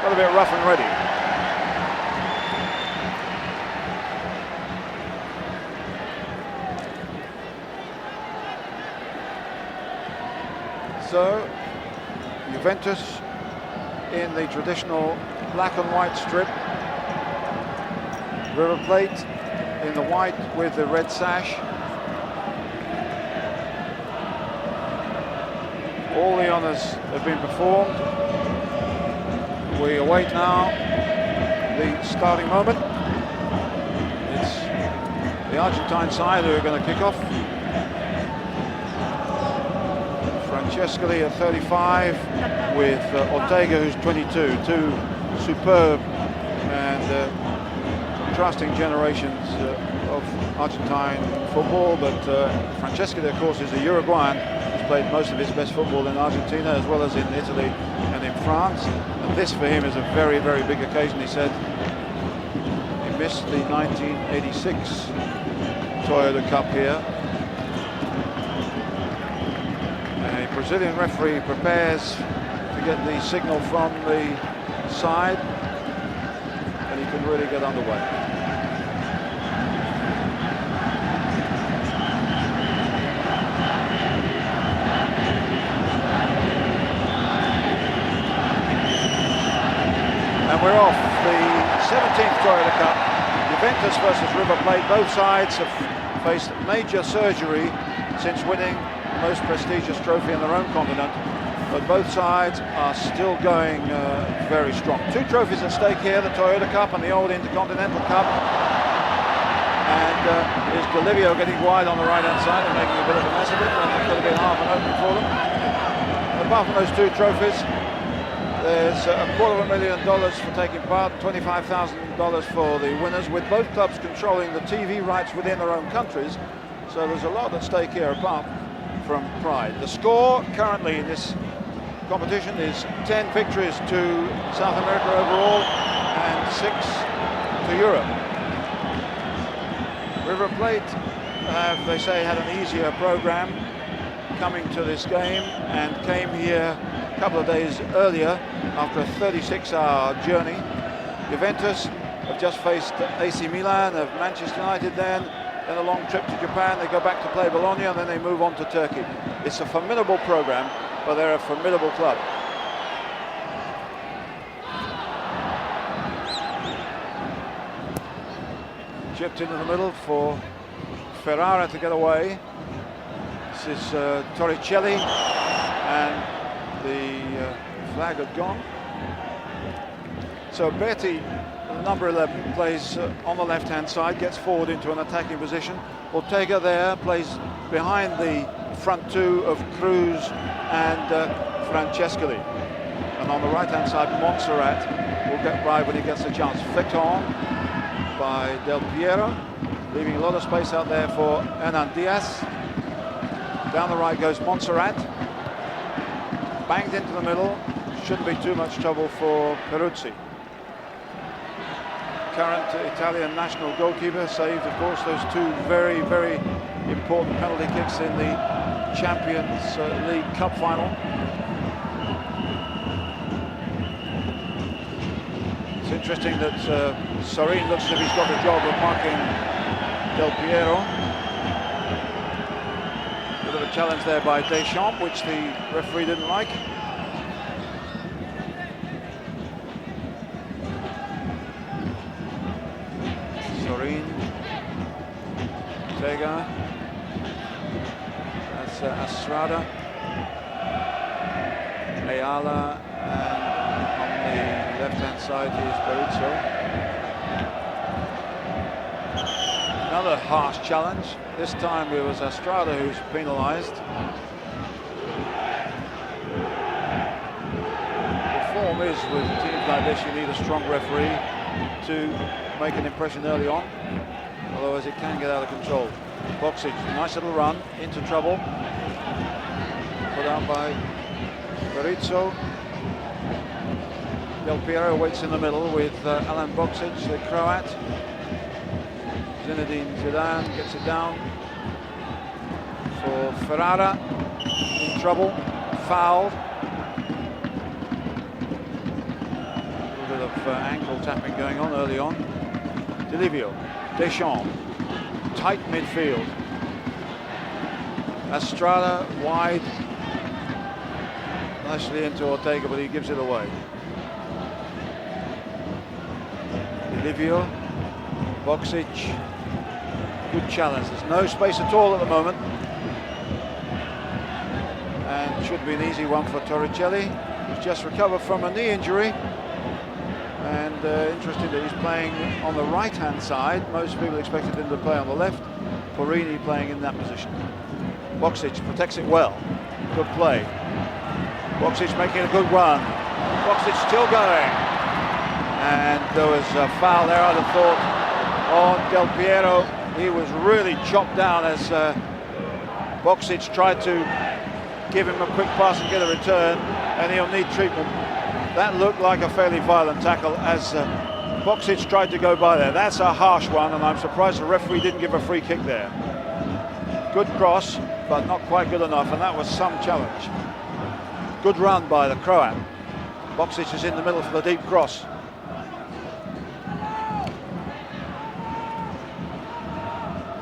got a bit rough and ready. So, Juventus in the traditional black and white strip. River Plate in the white with the red sash. All the honours have been performed. We await now the starting moment. It's the Argentine side who are going to kick off. Francescoli at 35 with Ortega who's 22. Two superb and contrasting generations of Argentine football, but Francescoli of course is a Uruguayan who's played most of his best football in Argentina as well as in Italy and in France, and this for him is a very, very big occasion. He said he missed the 1986 Toyota Cup here. A Brazilian referee prepares to get the signal from the side and he can really get underway. And we're off. The 17th Toyota Cup, Juventus versus River Plate. Both sides have faced major surgery since winning the most prestigious trophy in their own continent, but both sides are still going very strong. Two trophies at stake here, the Toyota Cup and the old Intercontinental Cup. And is Delivio getting wide on the right-hand side and making a bit of a mess of it, and it could have been half an opening for them. Apart from those two trophies, there's $250,000 for taking part, $25,000 for the winners, with both clubs controlling the TV rights within their own countries. So there's a lot at stake here apart from pride. The score currently in this competition is 10 victories to South America overall and 6 to Europe. River Plate have, they say, had an easier program coming to this game and came here a couple of days earlier after a 36-hour journey. Juventus have just faced AC Milan of Manchester United then a long trip to Japan. They go back to play Bologna and then they move on to Turkey. It's a formidable program, but they're a formidable club. Chipped into the middle for Ferrara to get away. This is Torricelli, and the flag had gone. So Berti, number 11, plays on the left-hand side, gets forward into an attacking position. Ortega there plays behind the front two of Cruz and Francescoli. And on the right-hand side, Montserrat will get right when he gets the chance. Flicked on by Del Piero, leaving a lot of space out there for Hernan Diaz. Down the right goes Montserrat. Banged into the middle. Shouldn't be too much trouble for Peruzzi. Current Italian national goalkeeper saved, of course, those two very, very important penalty kicks in the Champions League Cup final. It's interesting that Sorin looks as if he's got the job of marking Del Piero. Bit of a challenge there by Deschamps, which the referee didn't like. Ortega, that's Estrada, Ayala, and on the left-hand side is Peruzzo. Another harsh challenge. This time it was Estrada who's penalised. The form is with teams like this, you need a strong referee to make an impression early on. Otherwise it can get out of control. Boxic, nice little run, into trouble. Put out by Berizzo. Del Piero waits in the middle with Alan Boksic, the Croat. Zinedine Zidane gets it down for Ferrara. In trouble, fouled. ankle tapping going on early on. Delivio, Deschamps, tight midfield. Estrada wide, nicely into Ortega, but he gives it away. Delivio, Boksic, good challenge. There's no space at all at the moment. And should be an easy one for Torricelli, who's just recovered from a knee injury. And interesting that he's playing on the right-hand side. Most people expected him to play on the left. Porini playing in that position. Boksic protects it well. Good play. Boksic making a good run. Boksic still going. And there was a foul there, I'd have thought, on Del Piero. He was really chopped down as Boksic tried to give him a quick pass and get a return, and he'll need treatment. That looked like a fairly violent tackle as Boksic tried to go by there. That's a harsh one, and I'm surprised the referee didn't give a free kick there. Good cross, but not quite good enough, and that was some challenge. Good run by the Croat. Boksic is in the middle for the deep cross.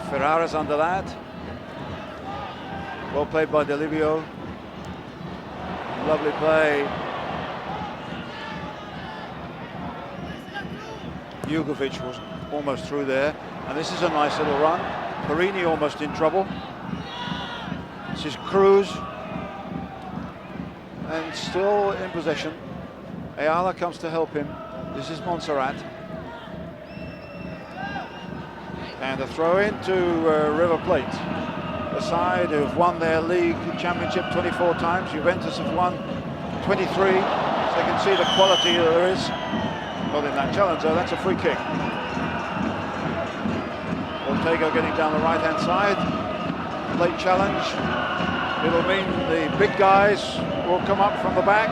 Ferrara's under that. Well played by Delivio. Lovely play. Jugovic was almost through there, and this is a nice little run. Porini almost in trouble. This is Cruz, and still in possession. Ayala comes to help him. This is Montserrat. And a throw into River Plate, a side who've won their league championship 24 times. Juventus have won 23, so they can see the quality that there is. Not in that challenge though, that's a free kick. Ortega getting down the right-hand side. Late challenge. It'll mean the big guys will come up from the back.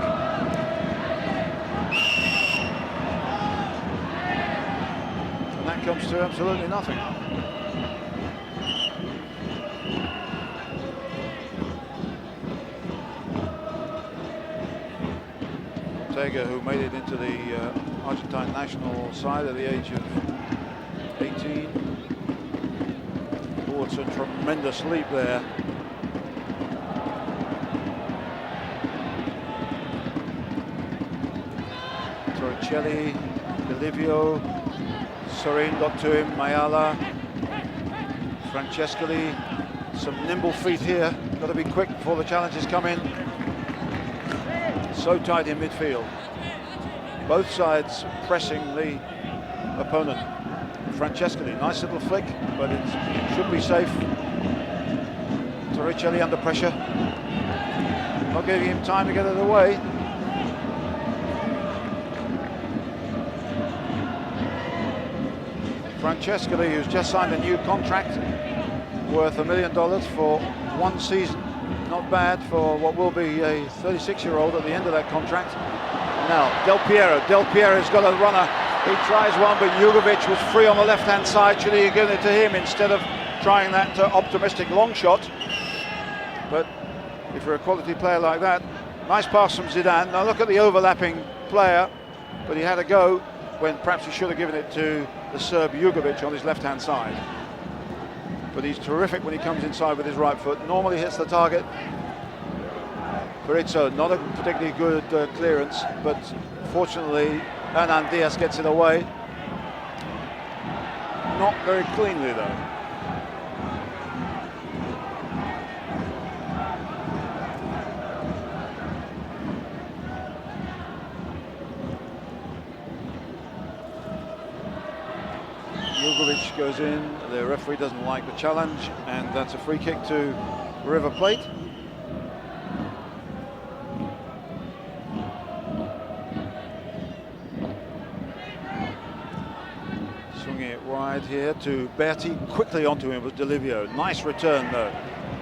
And that comes to absolutely nothing. Ortega, who made it into the Argentine national side at the age of 18. Oh, it's a tremendous leap there. Torricelli, Delivio, Sorin got to him, Mayala, Francescoli, some nimble feet here. Got to be quick before the challenges come in. So tight in midfield. Both sides pressing the opponent. Francescoli, nice little flick, but it should be safe. Torricelli under pressure. Not giving him time to get it away. Francescoli, who's just signed a new contract worth $1 million for 1 season. Not bad for what will be a 36-year-old at the end of that contract. Now, Del Piero's got a runner. He tries one, but Jugovic was free on the left-hand side. Should he have given it to him instead of trying that optimistic long shot? But if you're a quality player like that, nice pass from Zidane. Now look at the overlapping player, but he had a go when perhaps he should have given it to the Serb Jugovic on his left-hand side. But he's terrific when he comes inside with his right foot. Normally hits the target. Freitas, not a particularly good clearance, but fortunately Hernan Diaz gets it away. Not very cleanly though. Jugovic goes in, the referee doesn't like the challenge, and that's a free kick to River Plate. Swinging it wide here to Berti, quickly onto him was Delivio. Nice return though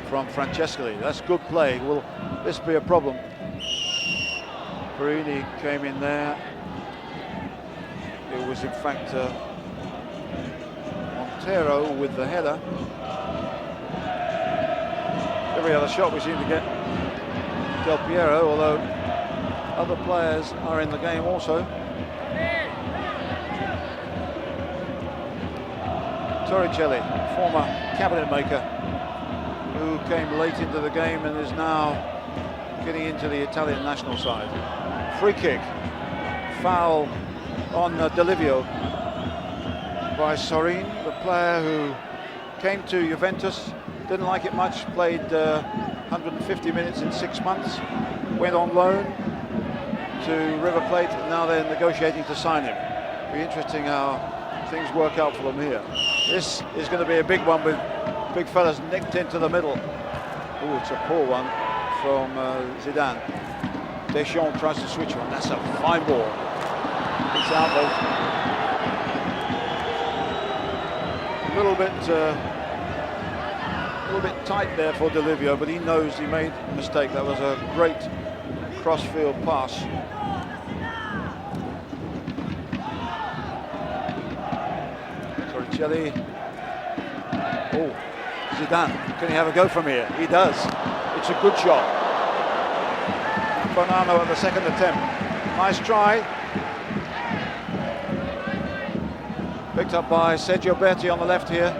from Francescoli. That's good play. Will this be a problem? Porini came in there. It was in fact with the header. Every other shot we seem to get Del Piero, although other players are in the game also. Torricelli, former cabinet maker, who came late into the game and is now getting into the Italian national side. Free kick, foul on Delivio by Sorin, the player who came to Juventus, didn't like it much, played 150 minutes in 6 months, went on loan to River Plate, and now they're negotiating to sign him. Be interesting how things work out for them here. This is going to be a big one with big fellas nicked into the middle. Oh, it's a poor one from Zidane. Deschamps tries to switch on. That's a fine ball. It's out though. A little bit tight there for Delivio, but he knows he made a mistake. That was a great cross-field pass. Torricelli. Oh, Zidane, can he have a go from here? He does. It's a good shot. Bonanno at the second attempt. Nice try. Picked up by Sergio Berti on the left here.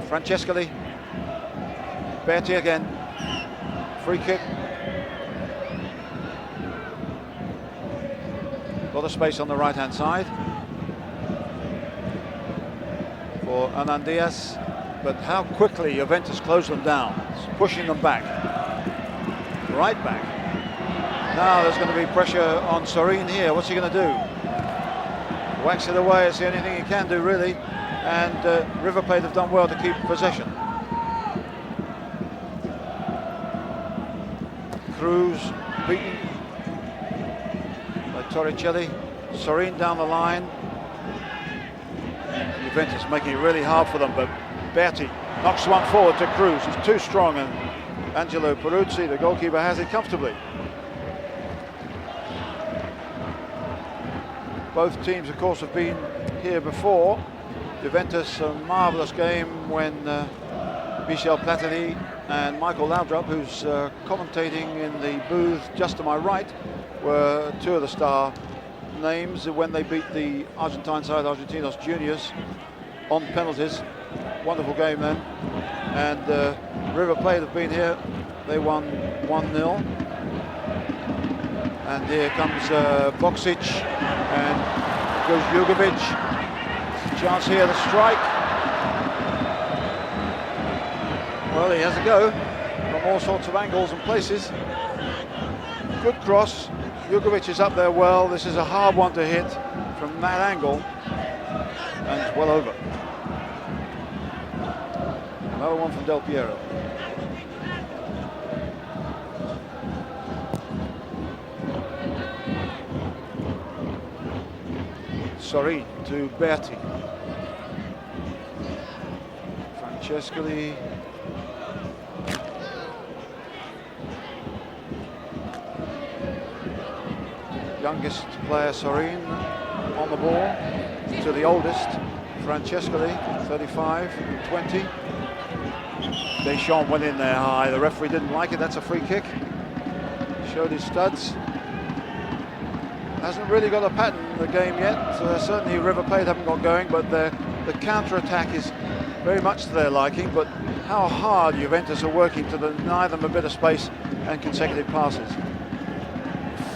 Francescoli. Berti again. Free kick. A lot of space on the right-hand side for Hernan Diaz. But how quickly Juventus closed them down, pushing them back. Right back. Now there's going to be pressure on Sorin here. What's he going to do? Whacks it away. It's the only thing he can do, really. And River Plate have done well to keep possession. Cruz beaten by Torricelli. Sorin down the line. Juventus making it really hard for them, but Berti knocks one forward to Cruz. He's too strong, and Angelo Peruzzi, the goalkeeper, has it comfortably. Both teams, of course, have been here before. Juventus, a marvellous game when Michel Platini and Michael Laudrup, who's commentating in the booth just to my right, were two of the star names when they beat the Argentine side, Argentinos Juniors, on penalties. Wonderful game then. And River Plate have been here. They won 1-0. And here comes Boksic, and goes Jugovic. Chance here to strike. Well, he has a go from all sorts of angles and places. Good cross. Jugovic is up there well. This is a hard one to hit from that angle, and it's well over. Another one from Del Piero. Sorin to Berti. Francescoli. Youngest player, Sorin, on the ball to the oldest, Francescoli, 35, 20. Deschamps went in there high. The referee didn't like it. That's a free kick. Showed his studs. Hasn't really got a pattern in the game yet. Certainly River Plate haven't got going, but the counter-attack is very much to their liking. But how hard Juventus are working to deny them a bit of space and consecutive passes.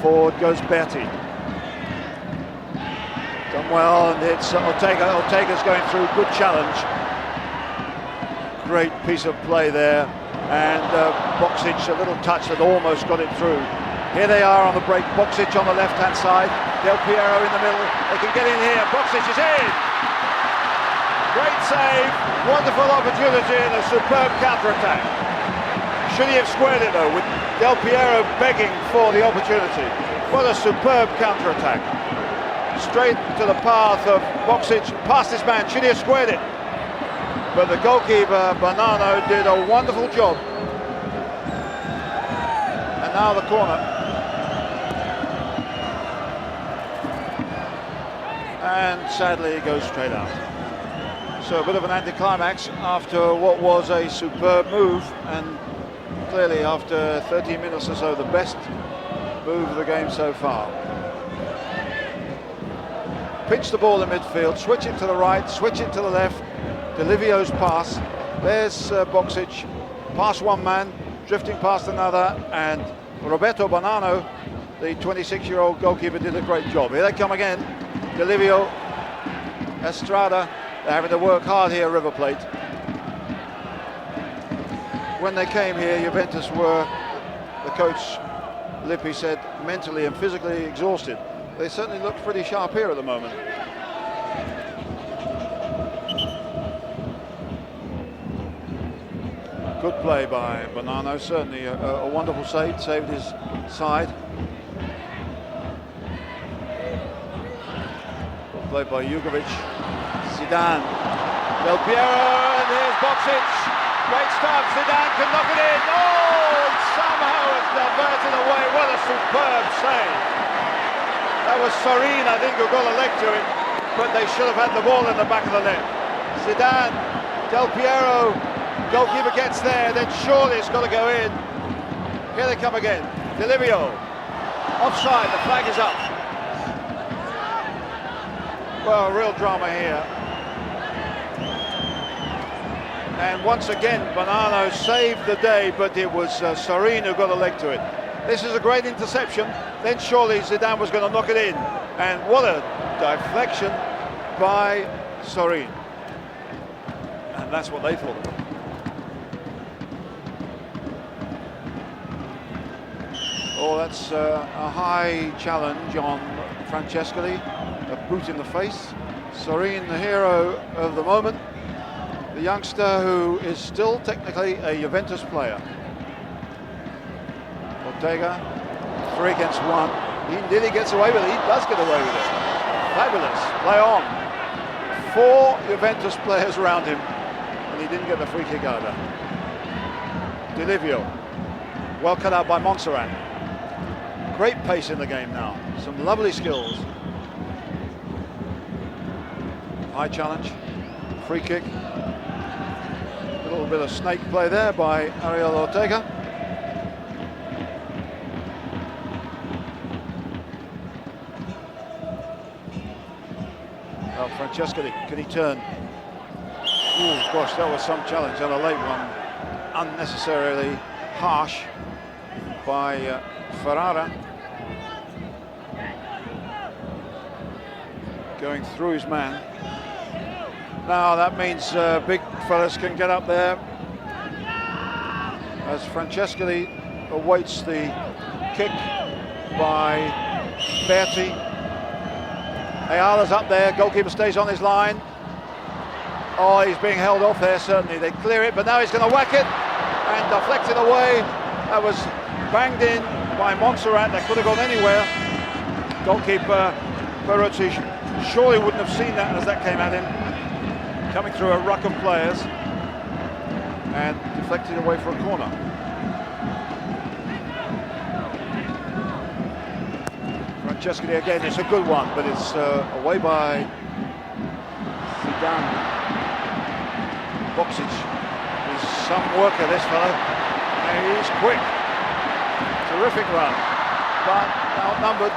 Forward goes Berti. Done well, and it's Ortega. Ortega's going through. Good challenge. Great piece of play there. And Boksic, a little touch that almost got it through. Here they are on the break. Boksic on the left-hand side. Del Piero in the middle. They can get in here. Boksic is in. Great save. Wonderful opportunity and a superb counter-attack. Should he have squared it though, with Del Piero begging for the opportunity. What a superb counter-attack. Straight to the path of Boksic, past his man. Should he have squared it? But the goalkeeper, Bonanno, did a wonderful job. And now the corner. And sadly it goes straight out. So a bit of an anticlimax after what was a superb move, and clearly after 13 minutes or so the best move of the game so far. pinch the ball in midfield, switch it to the right, switch it to the left. Delivio's pass. There's Boksic, past one man, drifting past another, and Roberto Bonanno, the 26-year-old goalkeeper, did a great job. Here they come again. Delivio, Estrada, they're having to work hard here, River Plate. When they came here, Juventus were, the coach Lippi said, mentally and physically exhausted. They certainly look pretty sharp here at the moment. Good play by Bonanno, certainly a wonderful save, saved his side. Good play by Jugovic, Zidane, Del Piero, and here's Boksic. Great start, Zidane can knock it in. Oh, somehow it's diverted away. What a superb save. That was Sorin, I think, who got a leg to it, but they should have had the ball in the back of the net. Zidane, Del Piero, goalkeeper gets there, then surely it's got to go in. Here they come again. Delivio, offside, the flag is up. Well, real drama here. And once again, Bonanno saved the day, but it was Sorin who got a leg to it. This is a great interception. Then surely Zidane was going to knock it in. And what a deflection by Sorin. And that's what they thought. Oh, that's a high challenge on Francescoli, a boot in the face. Sorin, the hero of the moment, the youngster who is still technically a Juventus player. Ortega, 3 against 1. He nearly gets away with it. He does get away with it. Fabulous. Play on. 4 Juventus players around him, and he didn't get the free kick either. Delivio, well cut out by Montserrat. Great pace in the game now. Some lovely skills. High challenge. Free kick. A little bit of snake play there by Ariel Ortega. Well, Francescoli, can he turn? Oh gosh, that was some challenge, and a late one. Unnecessarily harsh by Ferrara. Going through his man. Now that means big fellas can get up there as Francescoli awaits the kick by Berti. Ayala's up there, goalkeeper stays on his line. Oh, he's being held off there, certainly. They clear it, but now he's going to whack it and deflect it away. That was banged in by Montserrat. That could have gone anywhere. Goalkeeper Peruzzi surely wouldn't have seen that as that came at him. Coming through a ruck of players and deflected away for a corner. Francescoli again, it's a good one, but it's away by Zidane. Boksic, he's some worker, this fellow, and he's quick. Terrific run, but outnumbered.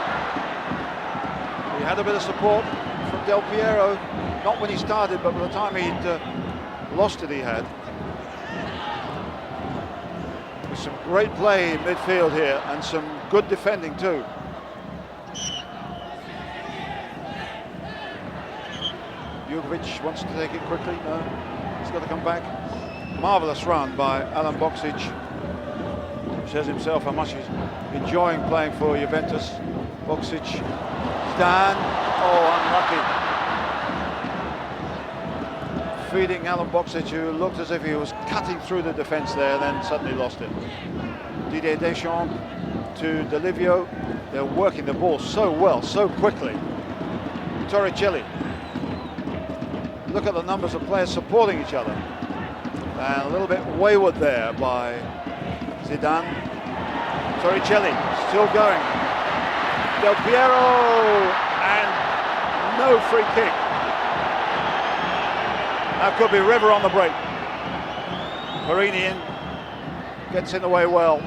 He had a bit of support from Del Piero, not when he started, but by the time he'd lost it, he had. With some great play in midfield here, and some good defending too. Jugovic wants to take it quickly, no, he's got to come back. Marvellous run by Alan Boksic. Says himself how much he's enjoying playing for Juventus. Boksic, Zidane, oh, unlucky. Feeding Alan Boksic, who looked as if he was cutting through the defence there, then suddenly lost it. Didier Deschamps to Delivio. They're working the ball so well, so quickly. Torricelli. Look at the numbers of players supporting each other. And a little bit wayward there by Zidane. Torricelli still going. Del Piero, and no free kick. That could be River on the break. Perini in, gets in the way well.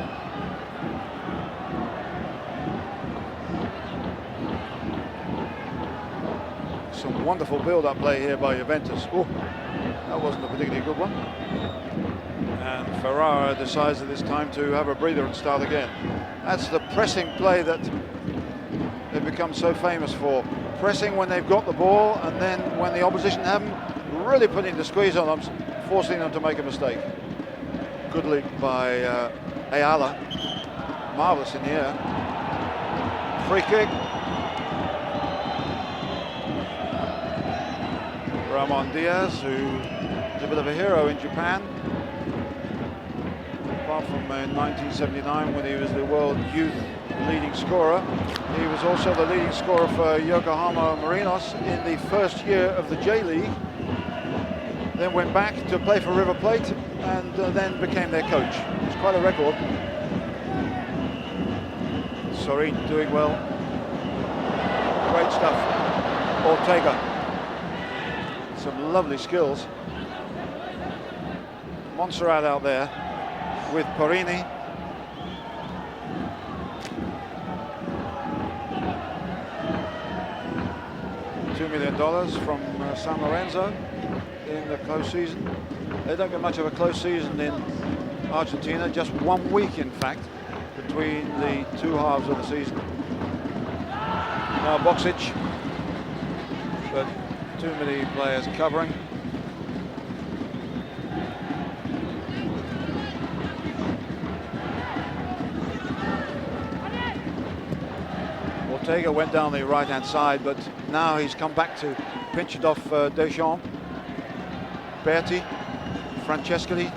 Some wonderful build-up play here by Juventus. Oh, that wasn't a particularly good one. And Ferrara decides that it's time to have a breather and start again. That's the pressing play that they've become so famous for. Pressing when they've got the ball, and then when the opposition haven't, really putting the squeeze on them, forcing them to make a mistake. Good leap by Ayala. Marvellous in the air. Free kick. Ramon Diaz, who is a bit of a hero in Japan. Apart from in 1979 when he was the world youth leading scorer, he was also the leading scorer for Yokohama Marinos in the first year of the J-League. Then went back to play for River Plate and then became their coach. It's quite a record. Sorin doing well. Great stuff. Ortega. Some lovely skills. Montserrat out there with Porini. $2 million from San Lorenzo in the close season. They don't get much of a close season in Argentina, just 1 week in fact between the two halves of the season. Now Boksic, but too many players covering. Ortega went down the right-hand side, but now he's come back to pinch it off Deschamps. Berti, Francescoli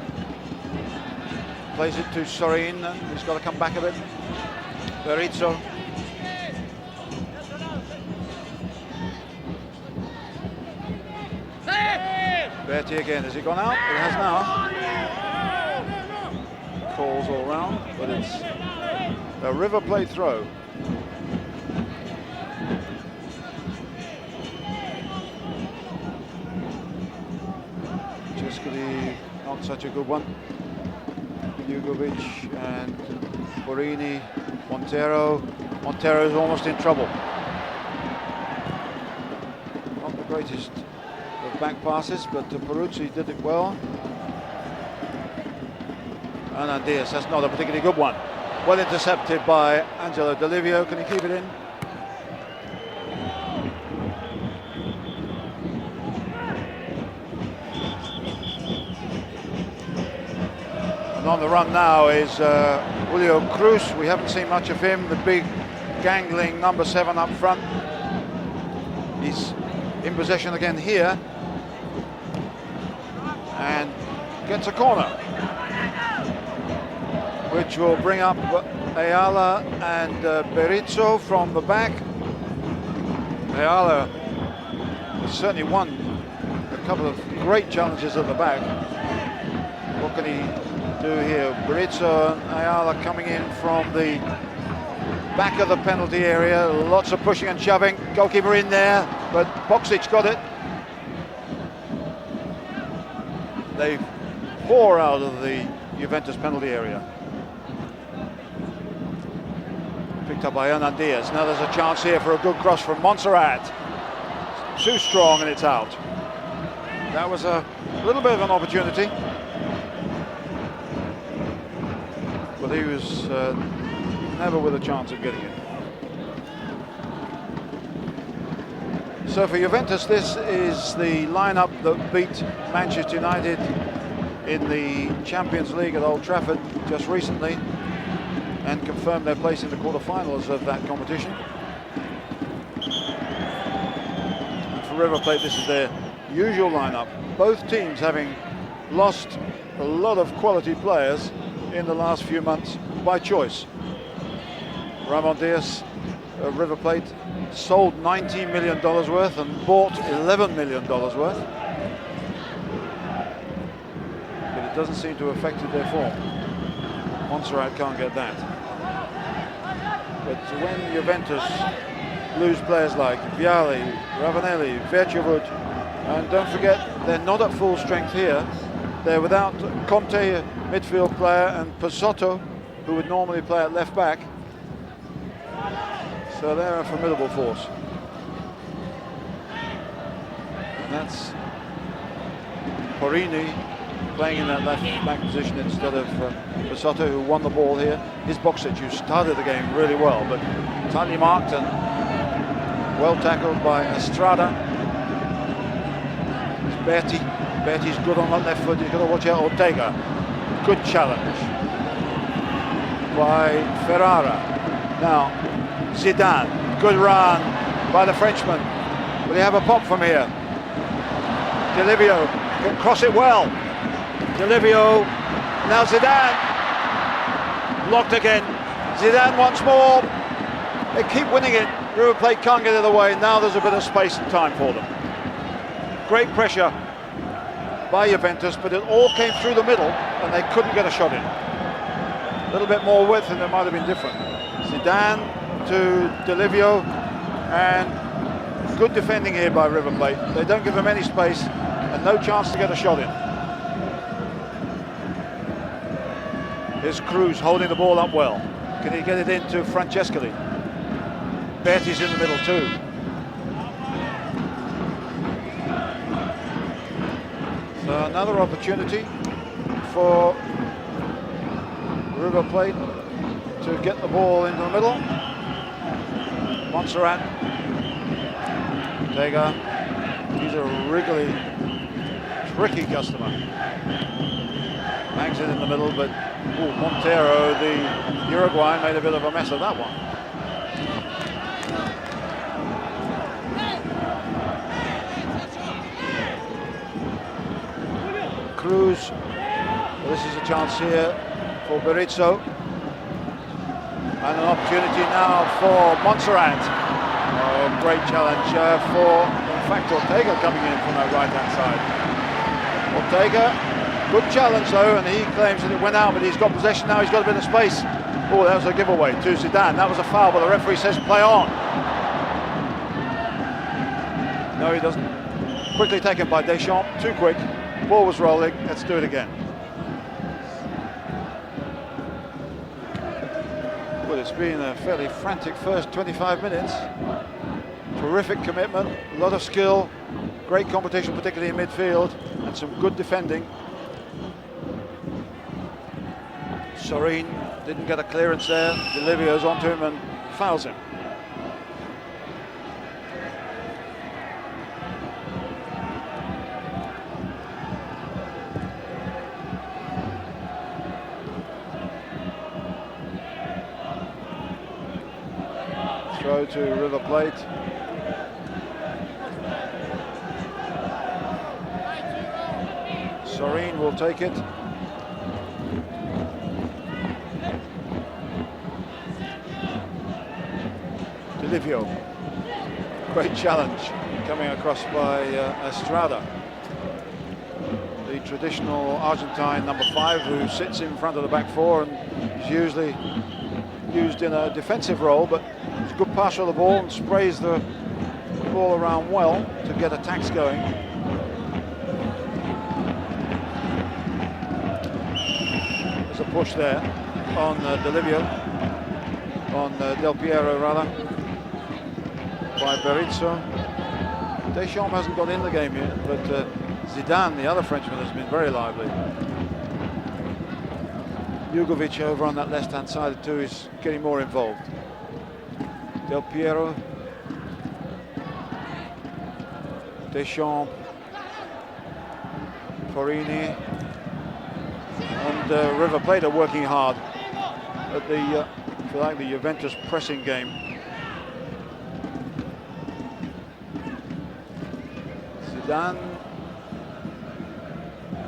plays it to Sorin. He's got to come back a bit. Berizzo. Berti again. Has he gone out? It has now. Calls all round, but it's a River Plate throw. Not such a good one. Jugovic and Porini, Montero. Montero is almost in trouble. Not the greatest of back passes, but Peruzzi did it well. And Diaz, that's not a particularly good one. Well intercepted by Angelo D'Alivio. Can he keep it in? And on the run now is Julio Cruz. We haven't seen much of him, the big gangling number 7 up front. He's in possession again here and gets a corner, which will bring up Ayala and Berizzo from the back. Ayala has certainly won a couple of great challenges at the back. What can he do here? Berizzo and Ayala coming in from the back of the penalty area. Lots of pushing and shoving. Goalkeeper in there, but Boksic got it. They pour out of the Juventus penalty area. Picked up by Hernan Diaz. Now there's a chance here for a good cross from Montserrat. Too strong and it's out. That was a little bit of an opportunity, but he was never with a chance of getting it. So for Juventus, this is the lineup that beat Manchester United in the Champions League at Old Trafford just recently and confirmed their place in the quarterfinals of that competition. And for River Plate, this is their usual lineup. Both teams having lost a lot of quality players in the last few months by choice. Ramon Diaz of River Plate sold $19 million worth and bought $11 million worth. But it doesn't seem to have affected their form. Montserrat can't get that. But when Juventus lose players like Vialli, Ravanelli, Vertjovud, and don't forget, they're not at full strength here. They're without Conte, midfield player, and Pezzotto, who would normally play at left back. So they're a formidable force. That's Porini playing in that left back position instead of Basotto, who won the ball here. His box-set use started the game really well, but tightly marked and well tackled by Estrada. It's Berti. Berti's good on that left foot. He's got to watch out. Ortega. Good challenge by Ferrara. Now Zidane. Good run by the Frenchman. Will he have a pop from here? Delivio can cross it well. Delivio. Now Zidane. Blocked again. Zidane once more. They keep winning it. River Plate can't get it away. Now there's a bit of space and time for them. Great pressure by Juventus, but it all came through the middle and they couldn't get a shot in. A little bit more width and it might have been different. Zidane to Delivio, and good defending here by River Plate. They don't give them any space and no chance to get a shot in. Here's Cruz holding the ball up well. Can he get it into Francescoli? Berti's in the middle too. So another opportunity for River Plate to get the ball into the middle. Montserrat. Ortega. He's a wriggly, tricky customer. Bangs it in the middle, but Montero, the Uruguayan, made a bit of a mess of that one. Cruz. Well, this is a chance here for Berizzo. And an opportunity now for Montserrat. Oh, great challenge for, in fact, Ortega coming in from that right-hand side. Ortega, good challenge though, and he claims that it went out, but he's got possession now, he's got a bit of space. Oh, that was a giveaway to Zidane. That was a foul, but the referee says play on. No, he doesn't. Quickly taken by Deschamps, too quick. Ball was rolling, let's do it again. Well, it's been a fairly frantic first 25 minutes. Terrific commitment, a lot of skill, great competition, particularly in midfield, and some good defending. Sorin didn't get a clearance there. Delivio's onto him and fouls him. Throw to River Plate. Sorin will take it. Delivio. Great challenge coming across by Estrada. The traditional Argentine number 5 who sits in front of the back four and is usually used in a defensive role, but he's a good passer of the ball and sprays the ball around well to get attacks going. There's a push there on Delivio, on Del Piero rather, by Berizzo. Deschamps hasn't got in the game yet, but Zidane, the other Frenchman, has been very lively. Jugovic over on that left-hand side too is getting more involved. Del Piero, Deschamps, Porini, and River Plate are working hard at the, if you like, the Juventus pressing game. Zidane,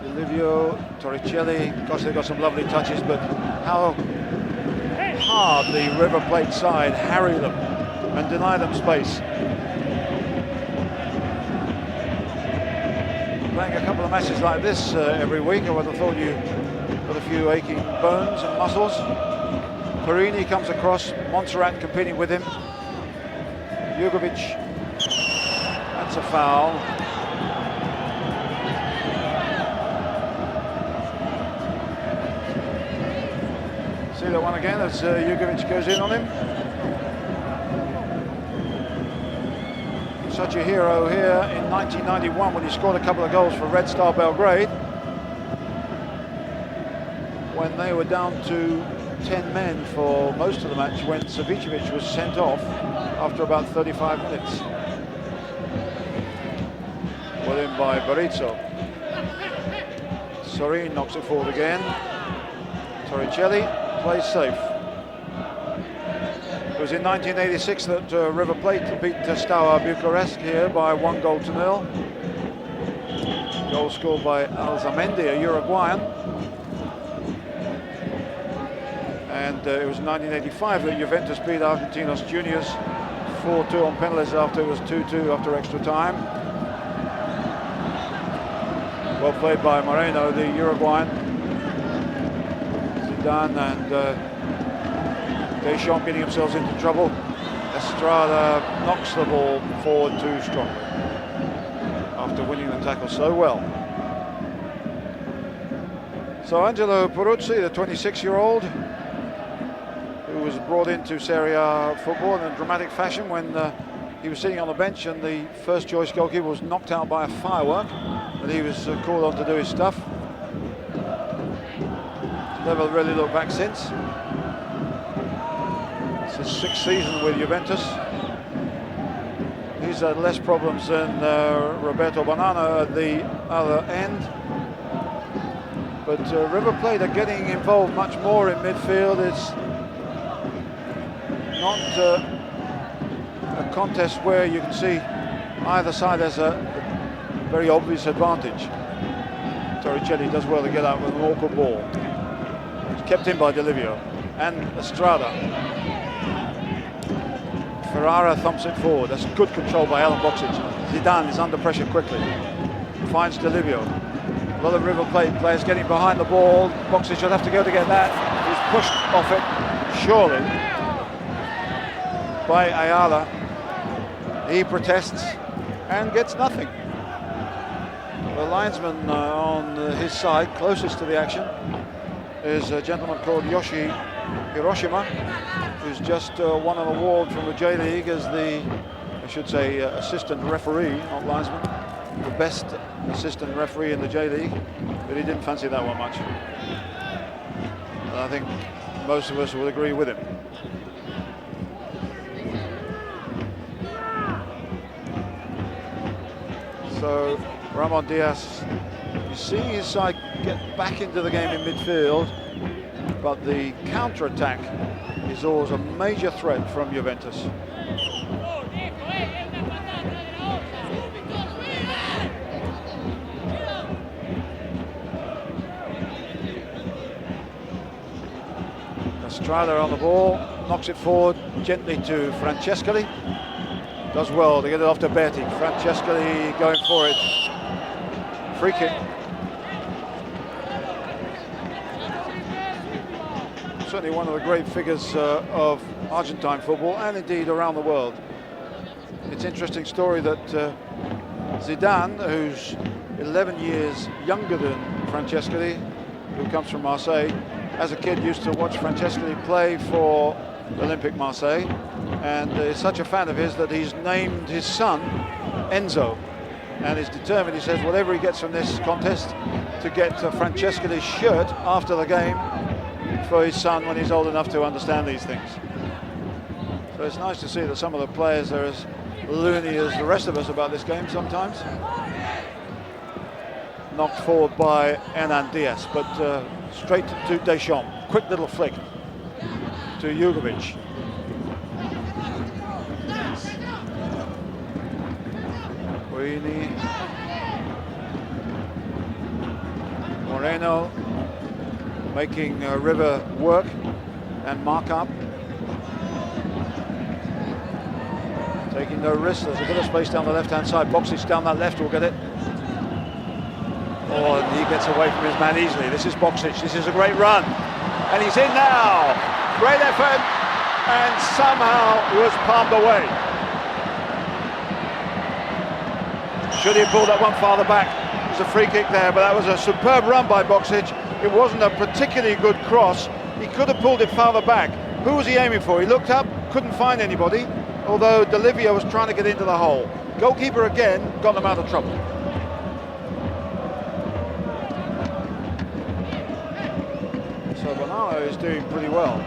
Delivio, Torricelli. Of course, they've got some lovely touches, but how hard the River Plate side harry them and deny them space. Playing a couple of matches like this every week, I would have thought you got a few aching bones and muscles. Porini comes across, Montserrat competing with him. Jugovic, that's a foul. See that one again as Jugovic goes in on him. such a hero here in 1991 when he scored a couple of goals for Red Star Belgrade, when they were down to 10 men for most of the match, when Savicevic was sent off after about 35 minutes. Well in by Berizzo. Sorin knocks it forward again. Torricelli plays safe. It was in 1986 that River Plate beat Steaua Bucharest here by 1-0. Goal scored by Alzamendi, a Uruguayan. And it was in 1985 that Juventus beat Argentinos Juniors 4-2 on penalties after it was 2-2 after extra time. Well played by Moreno, the Uruguayan. Zidane and Deschamps getting themselves into trouble. Estrada knocks the ball forward too strongly after winning the tackle so well. So Angelo Peruzzi, the 26-year-old, who was brought into Serie A football in a dramatic fashion when he was sitting on the bench and the first choice goalkeeper was knocked out by a firework, but he was called on to do his stuff. Never really looked back since. It's his 6th season with Juventus. He's had less problems than Roberto Bonanno at the other end. But River Plate are getting involved much more in midfield. It's not a contest where you can see either side has a very obvious advantage. Torricelli does well to get out with an awkward ball. It's kept in by Delivio and Estrada. Ferrara thumps it forward. That's good control by Alan Boksic. Zidane is under pressure quickly. Finds Delivio. A lot of River Plate players getting behind the ball. Boksic will have to go to get that. He's pushed off it, surely, by Ayala. He protests and gets nothing. The linesman on his side, closest to the action, is a gentleman called Yoshi Hiroshima, who's just won an award from the J-League as the, I should say, assistant referee, not linesman, the best assistant referee in the J-League, but he didn't fancy that one much. And I think most of us will agree with him. So Ramon Diaz, you see his side get back into the game in midfield, but the counter-attack is always a major threat from Juventus. Estrada on the ball, knocks it forward gently to Francescoli. Does well to get it off to Berti. Francescoli going for it. Free kick. Certainly one of the great figures of Argentine football and indeed around the world. It's an interesting story that Zidane, who's 11 years younger than Francescoli, who comes from Marseille, as a kid used to watch Francescoli play for Olympique Marseille, and is such a fan of his that he's named his son Enzo, and is determined, he says, whatever he gets from this contest, to get Francescoli's shirt after the game for his son when he's old enough to understand these things. So it's nice to see that some of the players are as loony as the rest of us about this game sometimes. Knocked forward by Hernan Diaz, but straight to Deschamps. Quick little flick to Jugovic. Guini. Moreno making River work and mark up. Taking no risks. There's a bit of space down the left-hand side. Boksic down that left will get it. Oh, and he gets away from his man easily. This is Boksic. This is a great run. And he's in now. Great effort. And somehow he was palmed away. Should he have pulled that one farther back? There's a free kick there, but that was a superb run by Boksic. It wasn't a particularly good cross. He could have pulled it farther back. Who was he aiming for? He looked up, couldn't find anybody, although Delivio was trying to get into the hole. Goalkeeper again got them out of trouble. So Bonanno is doing pretty well.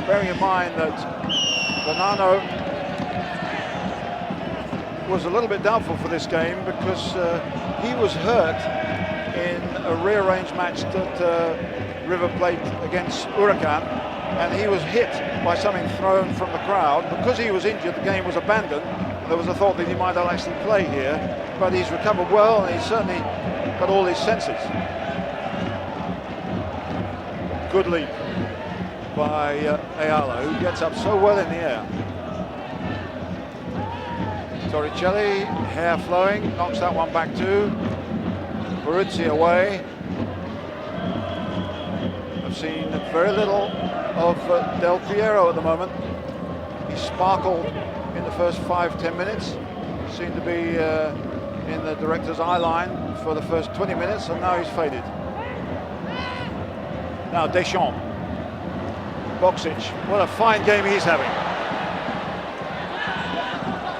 Bearing in mind that Bonanno was a little bit doubtful for this game because he was hurt in a rearranged match that River played against Huracan, and he was hit by something thrown from the crowd. Because he was injured, the game was abandoned. There was a thought that he might not actually play here, but he's recovered well and he's certainly got all his senses. Good leap by Ayala, who gets up so well in the air. Torricelli, hair flowing, knocks that one back too. Peruzzi away. I've seen very little of Del Piero at the moment. He sparkled in the first 5-10 minutes. Seemed to be in the director's eye line for the first 20 minutes, and now he's faded. Now Deschamps. Boksic, what a fine game he's having.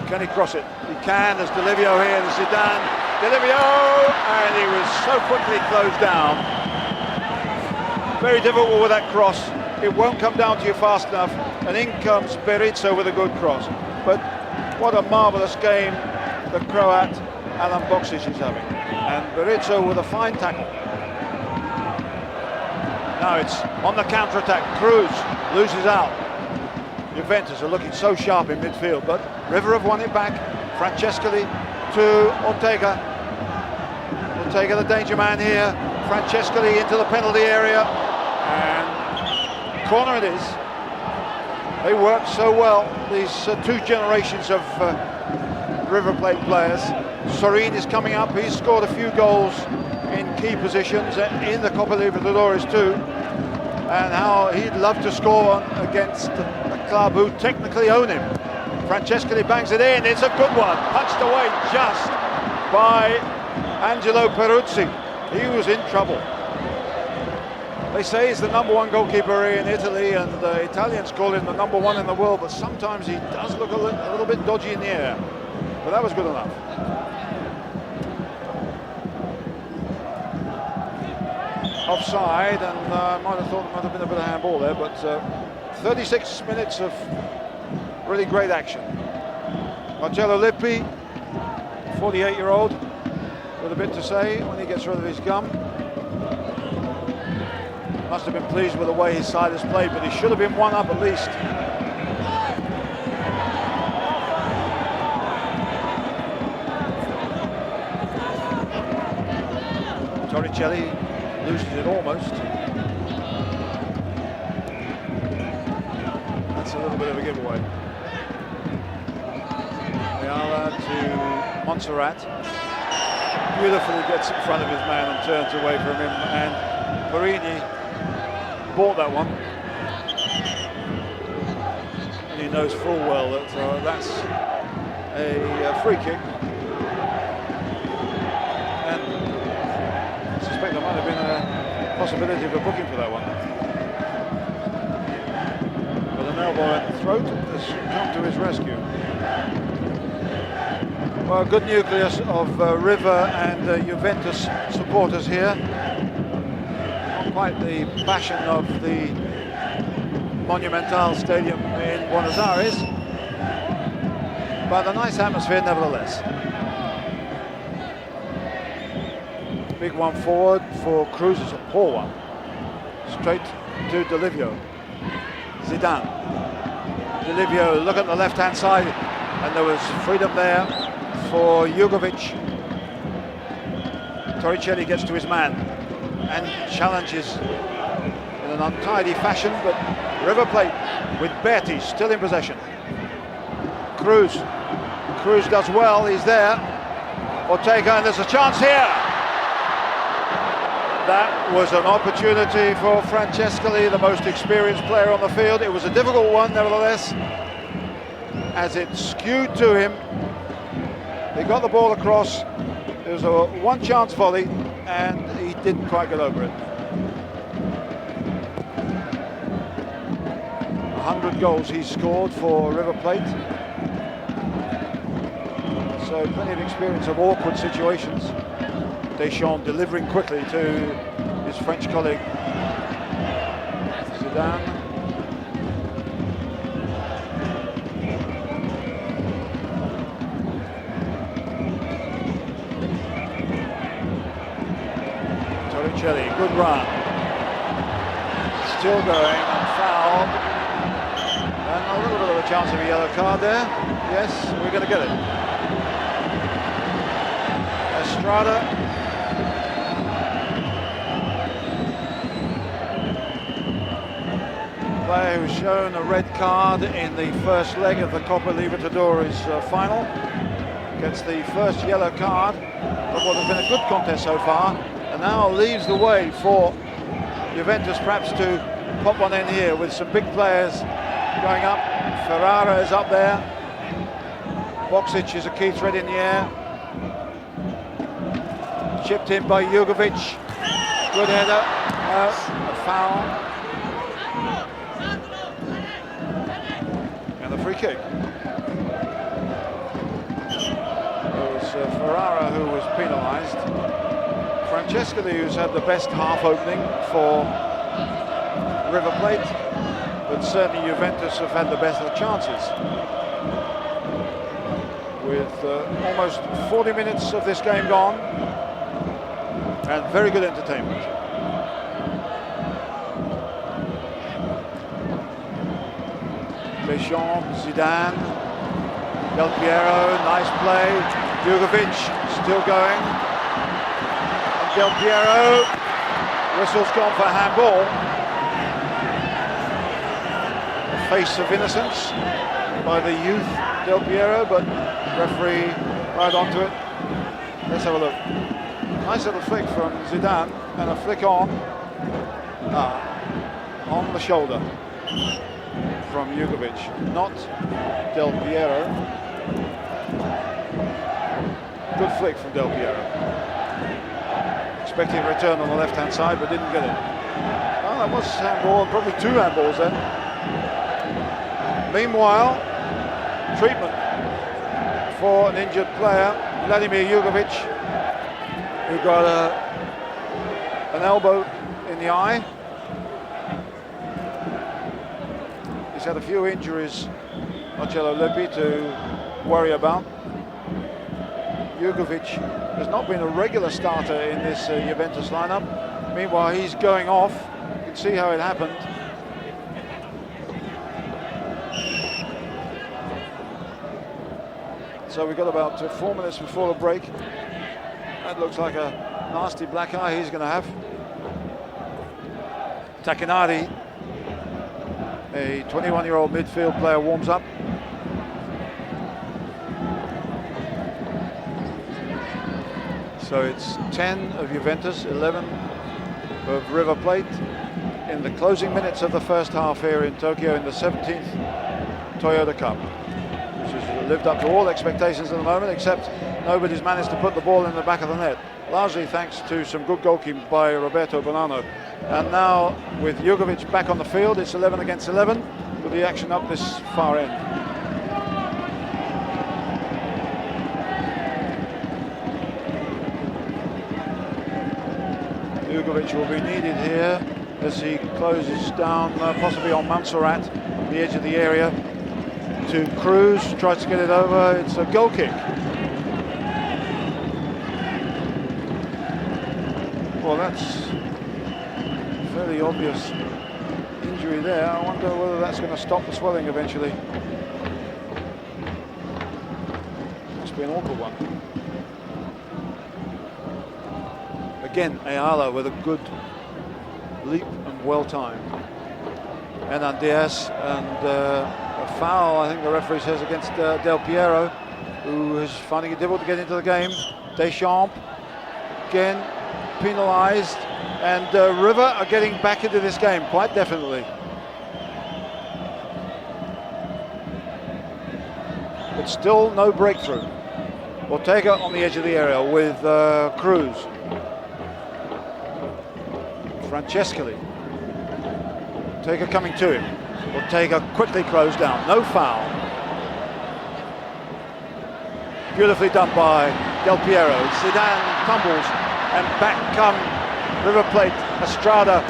Can he cross it? He can. There's Delivio here, there's Zidane. Delivio, and he was so quickly closed down. Very difficult with that cross. It won't come down to you fast enough, and in comes Berizzo with a good cross. But what a marvellous game the Croat Alan Boksic is having. And Berizzo with a fine tackle. Now it's on the counter-attack. Cruz loses out. Juventus are looking so sharp in midfield, but River have won it back. Francescoli to Ortega. Ortega, the danger man here. Francescoli into the penalty area, and corner it is. They work so well, these two generations of River Plate players. Sorin is coming up. He's scored a few goals in key positions in the Copa Libertadores too, and how he'd love to score against a club who technically own him. Francescoli bangs it in. It's a good one, punched away just by Angelo Peruzzi. He was in trouble. They say he's the #1 goalkeeper in Italy, and the Italians call him the #1 in the world, but sometimes he does look a little bit dodgy in the air. But that was good enough. Offside, and I might have thought there might have been a bit of handball there, but 36 minutes of really great action. Marcello Lippi, 48-year-old, with a bit to say when he gets rid of his gum. Must have been pleased with the way his side has played, but he should have been one up at least. Torricelli loses it almost. That's a little bit of a giveaway. Ayala to Montserrat. Beautifully gets in front of his man and turns away from him, and Marini bought that one. And he knows full well that that's a free kick. And I suspect there might have been a possibility of a booking for that one. But an elbow in the throat has come to his rescue. Well, good nucleus of River and Juventus supporters here. Not quite the passion of the Monumental Stadium in Buenos Aires, but a nice atmosphere nevertheless. Big one forward for Cruz is a poor one. Straight to Delivio. Zidane. Delivio, look at the left-hand side, and there was freedom there for Jugovic. Torricelli gets to his man and challenges in an untidy fashion, but River Plate with Berti still in possession. Cruz does well, he's there. Ortega, and there's a chance here. That was an opportunity for Francescoli, the most experienced player on the field. It was a difficult one nevertheless, as it skewed to him. He got the ball across. It was a one-chance volley, and he didn't quite get over it. 100 goals he's scored for River Plate. so plenty of experience of awkward situations. Deschamps delivering quickly to his French colleague Zidane. Torricelli, good run. Still going, fouled. And a little bit of a chance of a yellow card there. Yes, we're going to get it. Estrada. Player who's shown a red card in the first leg of the Copa Libertadores final. Gets the first yellow card of what has been a good contest so far. And now leaves the way for Juventus perhaps to pop one in here with some big players going up. Ferrara is up there. Boksic is a key thread in the air. Chipped in by Jugovic. Good header. A foul. And a free kick. It was Ferrara who was penalised. Francescoli, who's had the best half opening for River Plate, but certainly Juventus have had the best of the chances. With almost 40 minutes of this game gone, and very good entertainment. Deschamps, Zidane, Del Piero, nice play. Jugovic still going. And Del Piero, whistle's gone for handball. Face of innocence by the youth Del Piero, but referee right onto it. Let's have a look. Nice little flick from Zidane and a flick on the shoulder from Jugovic, not Del Piero. Good flick from Del Piero. Expecting a return on the left-hand side, but didn't get it. Well, that was handball, probably two handballs then. Meanwhile, treatment for an injured player, Vladimir Jugovic, who got an elbow in the eye. He's had a few injuries, Marcello Lippi, to worry about. Jugovic has not been a regular starter in this Juventus lineup. Meanwhile, he's going off. You can see how it happened. So we've got about 4 minutes before the break. That looks like a nasty black eye he's going to have. Tacchinardi, a 21-year-old midfield player, warms up. So it's 10 of Juventus, 11 of River Plate in the closing minutes of the first half here in Tokyo in the 17th Toyota Cup, which has lived up to all expectations at the moment, except nobody's managed to put the ball in the back of the net, largely thanks to some good goalkeeping by Roberto Bonanno. And now with Jugovic back on the field, it's 11 against 11 with the action up this far end. Jugovic will be needed here as he closes down, possibly on Montserrat, the edge of the area. To Cruz, tries to get it over. It's a goal kick. Well, that's a fairly obvious injury there. I wonder whether that's going to stop the swelling eventually. Must be an awkward one. Again, Ayala with a good leap and well timed. And then Diaz and a foul, I think the referee says, against Del Piero, who is finding it difficult to get into the game. Deschamps again penalised, and River are getting back into this game quite definitely. But still no breakthrough. Ortega on the edge of the area with Cruz. Francescoli. Ortega coming to him. Ortega quickly closed down. No foul. Beautifully done by Del Piero. Zidane tumbles, and back come River Plate. Estrada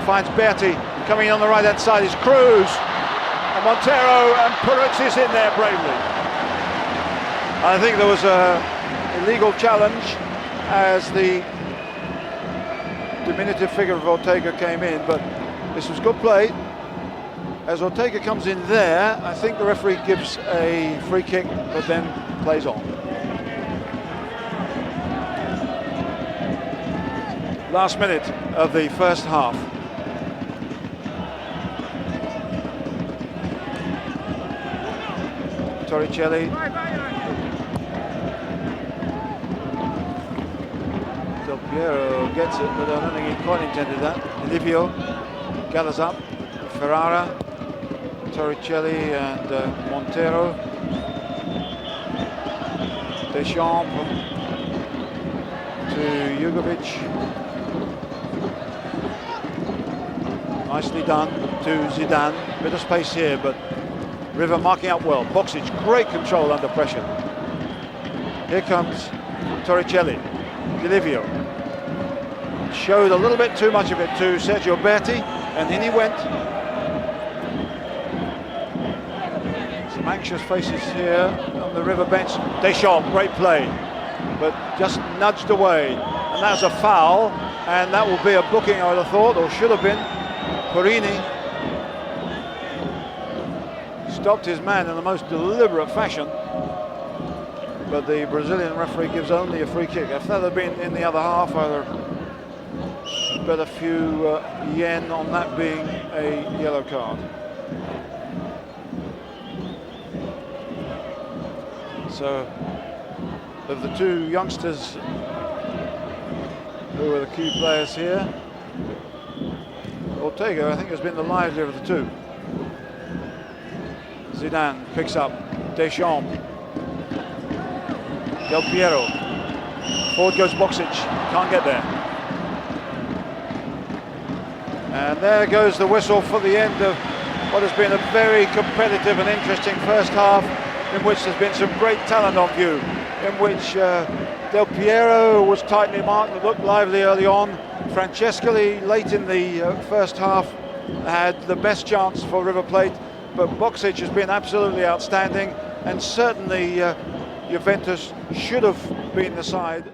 finds Berti. Coming on the right-hand side is Cruz. And Montero, and Perez is in there bravely. I think there was a illegal challenge as the diminutive figure of Ortega came in, but this was good play. As Ortega comes in there, I think the referee gives a free kick, but then plays on. Last minute of the first half. Torricelli. Del Piero gets it, but I don't think he quite intended that. Livio gathers up. Ferrara, Torricelli and Montero. Deschamps to Jugovic. Nicely done to Zidane. Bit of space here, but River marking up well. Boksic, great control under pressure. Here comes Torricelli. Livio showed a little bit too much of it to Sergio Berti, and in he went. Some anxious faces here on the River bench. Deschamps, great play, but just nudged away, and that's a foul, and that will be a booking, I would have thought, or should have been. Porini stopped his man in the most deliberate fashion, but the Brazilian referee gives only a free kick. If that had been in the other half, I'd have bet a few yen on that being a yellow card. So, of the two youngsters who are the key players here, Ortega, I think, has been the livelier of the two. Zidane picks up Deschamps. Del Piero. Forward goes Boksic. Can't get there. And there goes the whistle for the end of what has been a very competitive and interesting first half, in which there's been some great talent on view, in which Del Piero was tightly marked and looked lively early on. Francescoli late in the first half had the best chance for River Plate, but Boksic has been absolutely outstanding, and certainly Juventus should have been the side.